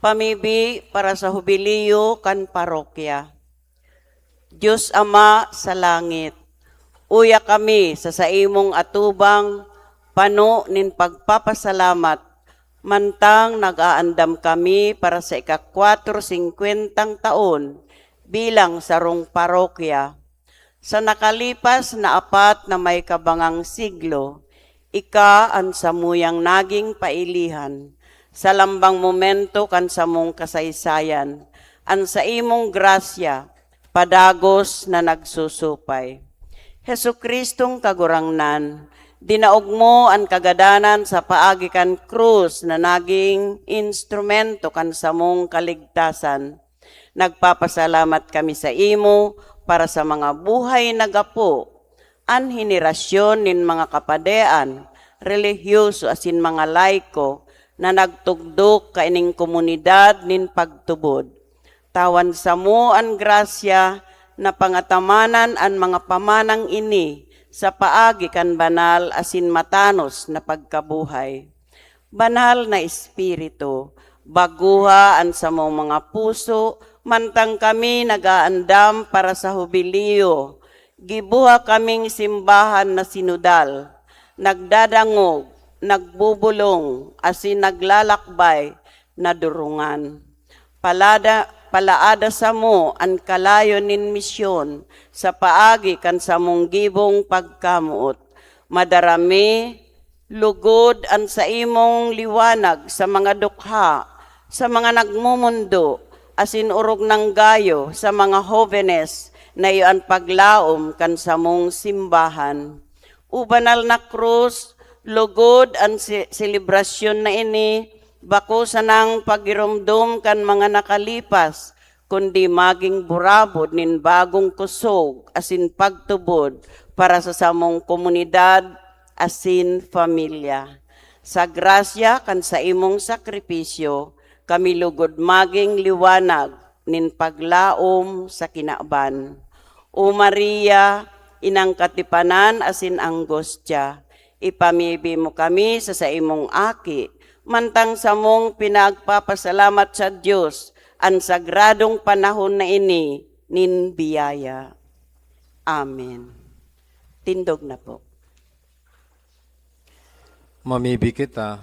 Pamibi para sa hubiliyo kan parokya. Diyos Ama sa langit, uya kami sa saimong atubang pano nin pagpapasalamat mantang nag-aandam kami para sa ika-450 taon bilang sarong parokya. Sa nakalipas na 4 na may kabangang siglo, ika ang samuyang naging pailihan, sa lambang momento kan samong kasaysayan, ang sa imong grasya, padagos na nagsusupay. Hesukristong kagurangnan, dinaog mo ang kagadanan sa paagi kan krus na naging instrumento kan samong kaligtasan. Nagpapasalamat kami sa imo para sa mga buhay na gapo, an henerasyon nin mga kapadean, relihiyoso asin mga laiko na nagtugdok kaining komunidad nin pagtubod. Tawan sa mo an grasya na pangatamanan an mga pamanang ini sa paagi kan banal asin matanos na pagkabuhay. Banal na Espiritu, baguha an sa mong mga puso, mantang kami nagaandam para sa hubiliyo. Gibuha kaming simbahan na sinudal, nagdadangog, nagbubulong, asin naglalakbay na durungan. Palaada sa mo ang kalayo nin misyon sa paagi kan sa mong gibong pagkamuot. Madarami, lugod ang sa imong liwanag sa mga dukha, sa mga nagmumundo, asin urog ng gayo sa mga jóvenes na iyon paglaom kan sa mong simbahan. Ubanal na krus, lugod ang selebrasyon na ini, bako sa nang pagirumdum kan mga nakalipas, kundi maging burabod nin bagong kusog asin pagtubod para sa samong komunidad asin pamilya. Sa grasya kan sa imong sakripisyo, kami lugod maging liwanag nin paglaom sa kinaban. O Maria, inang katipanan asin anggostya, ipamibi mo kami sa imong aki, mantang sa mong pinagpapasalamat sa Diyos, ang sagradong panahon na ini, nin biyaya. Amen. Tindog na po. Mamibi kita.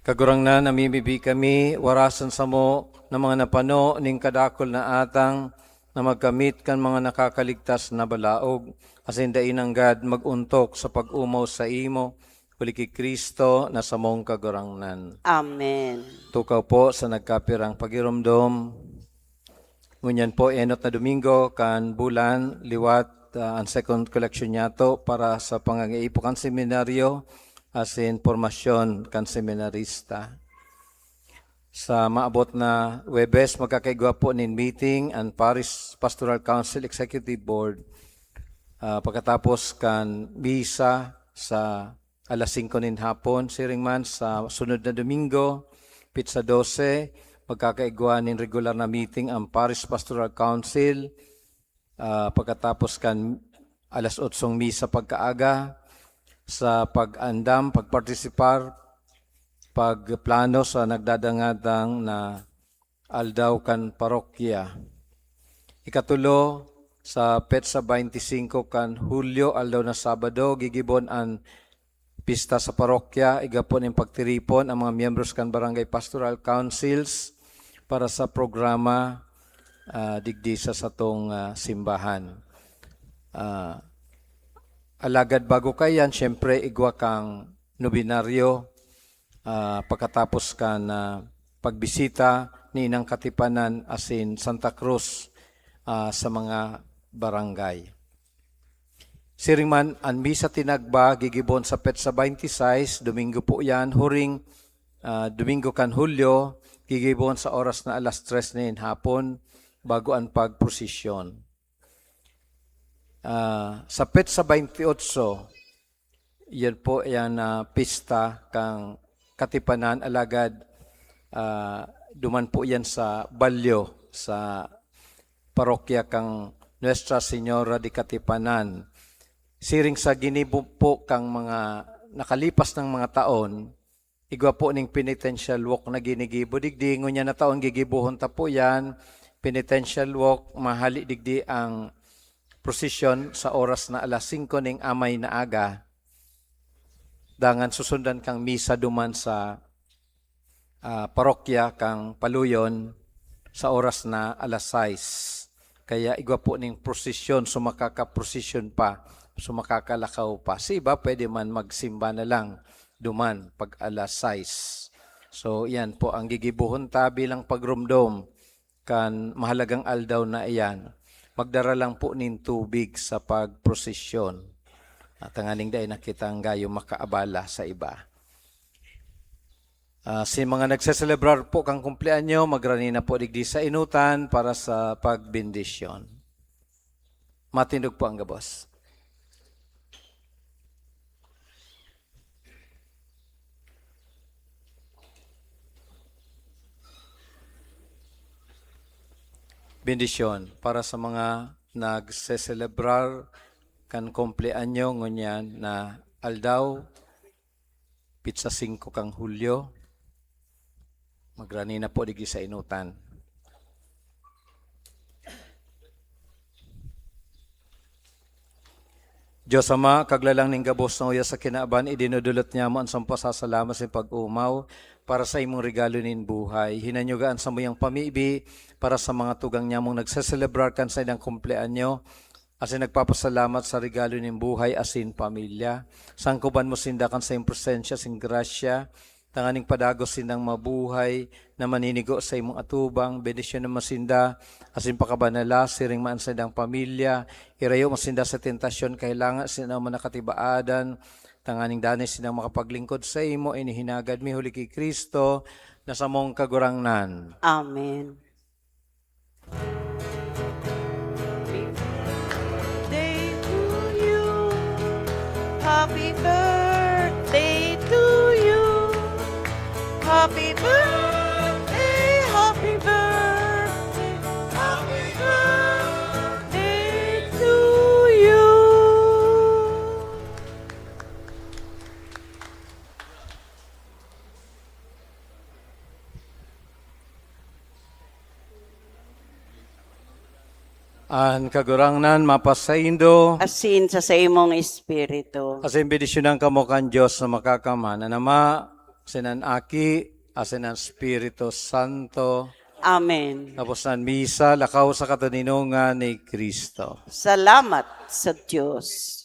Kagurangnan, namimibi kami, warasan sa mo na mga napano ning kadakol na atang na magkamit kan mga nakakaligtas na balaog, asin dainang God maguntok sa pag-umaw sa imo, uli kay Kristo na sa mong kagurangnan. Amen. Tukaw po sa nagkapirang pagirumdom. Ngunyan po, enot na Domingo, kan bulan, liwat, ang second collection niyato para sa pangangaipo kan seminaryo, asin formasyon kan seminarista. Sa maabot na Webes, magkakaigwa po nin meeting ang Parish Pastoral Council Executive Board. Pagkatapos kan misa sa alas 5 nin hapon, siringman sa sunod na Domingo, Pizza 12, magkakaigwa nin regular na meeting ang Parish Pastoral Council. Pagkatapos kan alas 8 misa pagkaaga, sa pag-andam, pagpartisipar, pagplano sa nagdadangadang na aldaw kan parokya. Ikatulo, sa petsa 25 kan Hulyo, aldaw na Sabado, gigibon ang pista sa parokya, igapon ang pagtiripon ang mga miyembros kan Barangay Pastoral Councils para sa programa digdi sa satong simbahan. Alagad bago kayan, syempre igwa kang nobinaryo, pagkatapos ka na pagbisita ni Inang Katipanan asin Santa Cruz sa mga barangay. Siringman, ang misa tinagba, gigibon sa petsa 26, Domingo po yan, huring Domingo kan Hulyo, gigibon sa oras na alas 3 nin hapon, bago ang pagprosesyon. Sa petsa 28, yan po yan pista kang Katipanan, alagad duman po yan sa Balyo, sa parokya kang Nuestra Señora de Katipanan. Siring sa ginibo po kang mga nakalipas ng mga taon, igwa po ning penitential walk na ginigibo digdi, ngunya na taon gigibuhon ta po yan, penitential walk, mahali digdi ang prosesyon sa oras na alas 5 ning amay na aga. Dangan susundan kang misa duman sa parokya kang Paluyon sa oras na alas 6. Kaya igwa po ning prosesyon, sumakaka-prosesyon pa, sumakakalakaw pa. Si iba pwede man magsimba na lang duman pag alas 6. So yan po ang gigibuhon ta bilang pagrumdom kan mahalagang aldaw na iyan. Magdara lang po nin tubig sa pagprosesyon. At ang aning dahil nakita ang gayo makaabala sa iba. Si mga nagseselebrar po kang kumpleanyo, magrani na po digdi sa inutan para sa pagbindisyon. Matindog po ang gabos. Bendisyon para sa mga nagseselebrar kan kumpleanyo ngunyan na aldaw pitsa 5 kang Hulyo. Magrani na po digi sa inutan. Diyos Ama, kaglalang ning gabos na uya sa kinaaban, idinudulot niya mo ang sampasasalamat sa pag-umaw para sa imong regalo nin buhay. Hinanyugaan sa muyang pamibi para sa mga tugang niya mong nagseselebrar kan sa idang kumpleanyo, asin nagpapasalamat sa regalo nin buhay asin pamilya. Sangkuban mo sindakan sa iyong presensya, sin grasya, tanganing padagos sindang mabuhay na maninigo sa imong atubang, bendisyon na masinda, asin pakabanala, siring maan sa idang pamilya, irayo masinda sa tentasyon, kailangan sinang manakatibaadan, tanganing danis sinang makapaglingkod sa imo, inihinagad mi huli kay Kristo, na sa mong kagurangnan. Amen. Day to you. Happy birthday to you. Happy birthday, happy birthday, happy birthday to you. An kagurangnan mapasaindo, Asin sa imong espiritu. asin bendisyonan kamo kan Diyos na makakaman, anama, sinan aki, asin ang Espiritu Santo, Amen. tapos ng misa, lakaw sa kataninungan ni Kristo. Salamat sa Diyos.